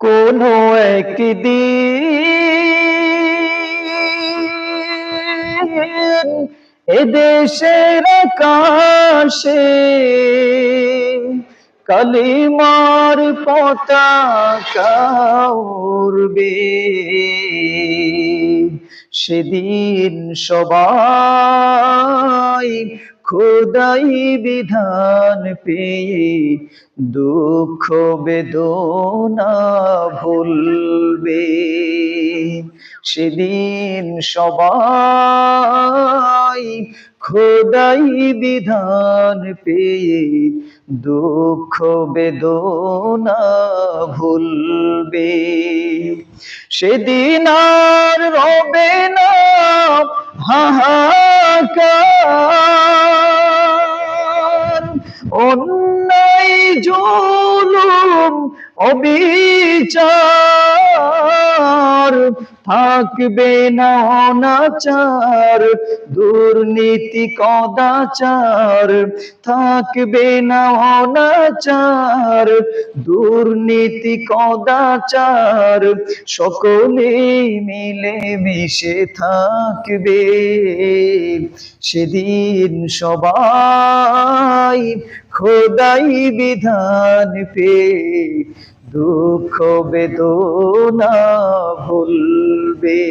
কোনো একদিন এদেশের আকাশে কালিমার পতাকা উড়বে। সেদিন সবাই খোদাই বিধান পেয়ে দুঃখ বেদনা ভুলবে। সেদিন সবাই খোদাই বিধান পেয়ে দুঃখ বেদনা ভুলবে। সেদিন আর রবে না হাহাকার, অন্যায় জুলুম অবিচার, থাকবে না অনাচার দুর্নীতি কদাচার, থাকবে না অনাচার দুর্নীতি কদাচার, সকলে মিলে মিশে থাকবে। সেদিন সবাই খোদাই বিধান পেয়ে দুঃখ বেদনা ভুলবে।